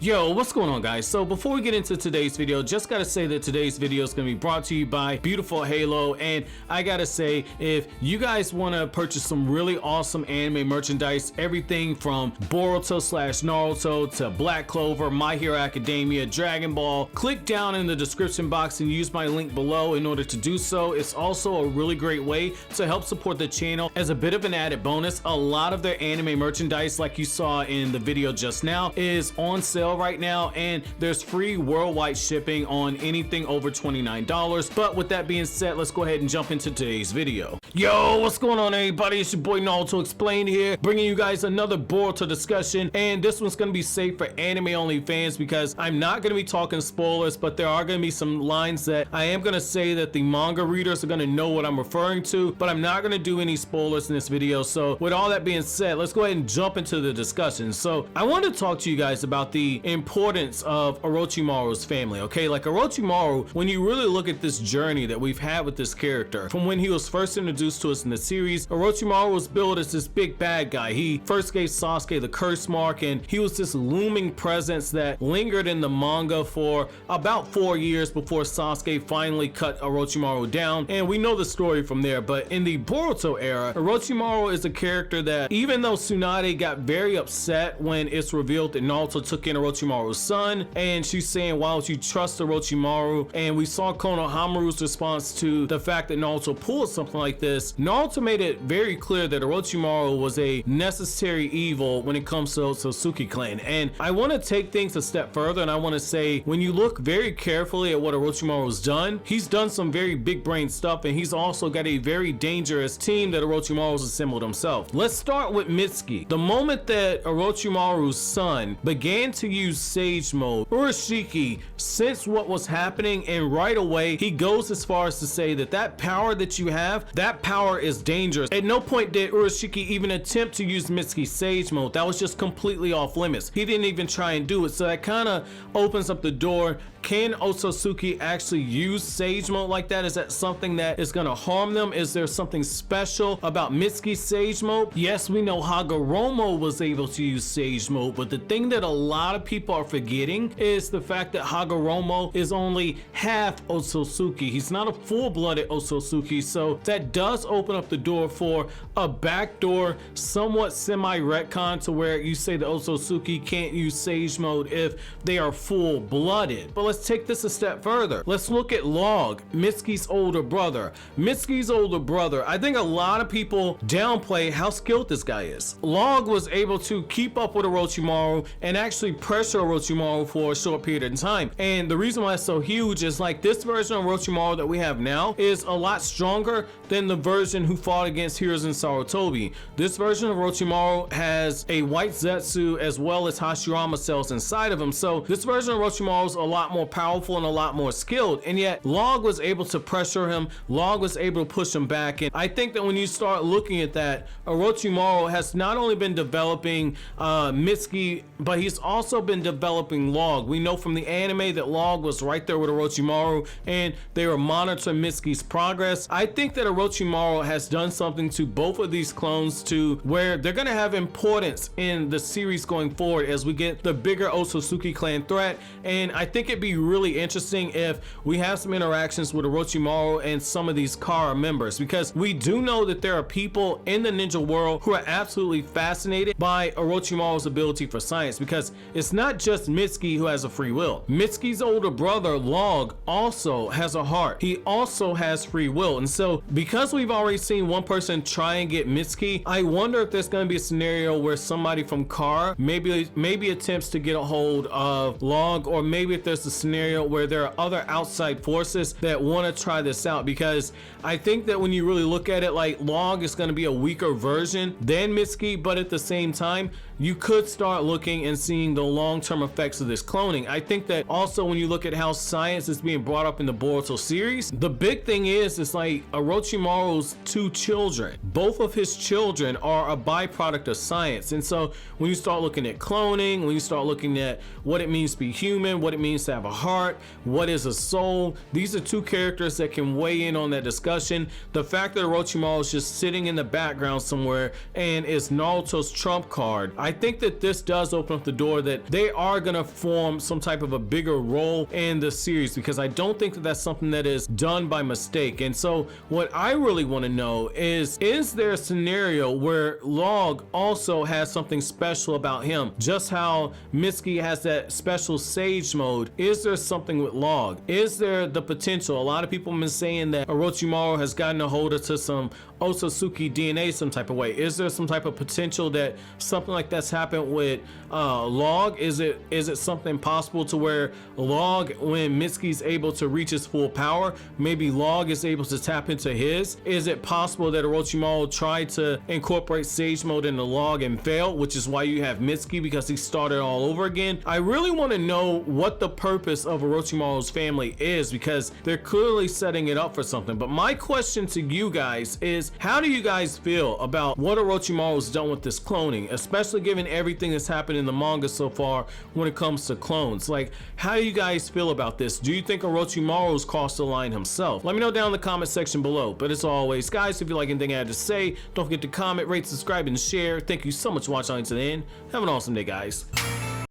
Yo, what's going on, guys? So before we get into today's video, just gotta say that today's video is gonna be brought to you by Beautiful Halo, and I gotta say, if you guys want to purchase some really awesome anime merchandise, everything from Boruto / Naruto to Black Clover, My Hero Academia, Dragon Ball, click down in the description box and use my link below in order to do so. It's also a really great way to help support the channel. As a bit of an added bonus, a lot of their anime merchandise, like you saw in the video just now, is on sale right now, and there's free worldwide shipping on anything over $29. But with that being said, let's go ahead and jump into today's video. Yo, what's going on, everybody? It's your boy Naruto Explained here, bringing you guys another Boruto discussion, and this one's gonna be safe for anime only fans because I'm not gonna be talking spoilers, but there are gonna be some lines that I am gonna say that the manga readers are gonna know what I'm referring to, but I'm not gonna do any spoilers in this video. So with all that being said, let's go ahead and jump into the discussion. So I want to talk to you guys about the importance of Orochimaru's family. Okay, like Orochimaru, when you really look at this journey that we've had with this character, from when he was first introduced to us in the series, Orochimaru was billed as this big bad guy. He first gave Sasuke the curse mark, and he was this looming presence that lingered in the manga for about 4 years before Sasuke finally cut Orochimaru down, and we know the story from there. But in the Boruto era, Orochimaru is a character that, even though Tsunade got very upset when it's revealed that Naruto took in Orochimaru's son, and she's saying, why don't you trust Orochimaru? And we saw Konohamaru's response to the fact that Naruto pulled something like this. Naruto made it very clear that Orochimaru was a necessary evil when it comes to Otsutsuki clan. And I want to take things a step further, and I want to say, when you look very carefully at what Orochimaru's done, he's done some very big brain stuff, and he's also got a very dangerous team that Orochimaru's assembled himself. Let's start with Mitsuki. The moment that Orochimaru's son began to use Sage Mode, Orochimaru sensed what was happening, and right away he goes as far as to say that that power that you have, that power is dangerous. At no point did Orochimaru even attempt to use Mitsuki's Sage Mode. That was just completely off limits. He didn't even try and do it. So that kind of opens up the door. Can Otsutsuki actually use Sage Mode like that? Is that something that is going to harm them? Is there something special about Mitsuki's Sage Mode? Yes, we know Hagoromo was able to use Sage Mode, but the thing that a lot of people are forgetting is the fact that Hagoromo is only half Otsutsuki. He's not a full-blooded Otsutsuki, so that does open up the door for a backdoor, somewhat semi-retcon to where you say the Otsutsuki can't use Sage Mode if they are full-blooded. But let's take this a step further. Let's look at Log, Mitsuki's older brother. Mitsuki's older brother, I think a lot of people downplay how skilled this guy is. Log was able to keep up with Orochimaru and actually pressure Orochimaru for a short period of time. And the reason why it's so huge is, like, this version of Orochimaru that we have now is a lot stronger than the version who fought against Hiruzen Sarutobi. This version of Orochimaru has a white Zetsu as well as Hashirama cells inside of him. So this version of Orochimaru is a lot more powerful and a lot more skilled, and yet Log was able to pressure him. Log was able to push him back. And I think that when you start looking at that, Orochimaru has not only been developing Mitsuki, but he's also been developing Log. We know from the anime that Log was right there with Orochimaru, and they were monitoring Mitsuki's progress. I think that Orochimaru has done something to both of these clones to where they're going to have importance in the series going forward as we get the bigger Otsutsuki clan threat. And I think it'd be really interesting if we have some interactions with Orochimaru and some of these Kara members, because we do know that there are people in the ninja world who are absolutely fascinated by Orochimaru's ability for science, because it's not just Mitsuki who has a free will. Mitsuki's older brother Log also has a heart. He also has free will. And so because we've already seen one person try and get Mitsuki, I wonder if there's going to be a scenario where somebody from Kara maybe attempts to get a hold of Log, or maybe if there's a scenario where there are other outside forces that want to try this out, because I think that when you really look at it, like, Log is going to be a weaker version than Mitsuki, but at the same time, you could start looking and seeing the long-term effects of this cloning. I think that also when you look at how science is being brought up in the Boruto series, the big thing is, it's like Orochimaru's two children. Both of his children are a byproduct of science. And so when you start looking at cloning, when you start looking at what it means to be human, what it means to have a heart, what is a soul, these are two characters that can weigh in on that discussion. The fact that Orochimaru is just sitting in the background somewhere and is Naruto's trump card, I I think that this does open up the door that they are gonna form some type of a bigger role in the series, because I don't think that that's something that is done by mistake. And so what I really want to know is there a scenario where Log also has something special about him, just how Mitsuki has that special sage mode? Is there something with Log? Is there the potential? A lot of people have been saying that Orochimaru has gotten a hold of some Otsutsuki DNA some type of way. Is there some type of potential that something like that's happened with Log? Is it something possible to where Log, when Mitsuki's able to reach his full power, maybe Log is able to tap into his? Is it possible that Orochimaru tried to incorporate Sage Mode into Log and failed, which is why you have Mitsuki, because he started all over again? I really want to know what the purpose of Orochimaru's family is, because they're clearly setting it up for something. But my question to you guys is, how do you guys feel about what Orochimaru's done with this cloning, especially given everything that's happened in the manga so far when it comes to clones? Like, how do you guys feel about this? Do you think Orochimaru's crossed the line himself? Let me know down in the comment section below. But as always, guys, if you like anything I had to say, don't forget to comment, rate, subscribe, and share. Thank you so much for watching to the end. Have an awesome day, guys.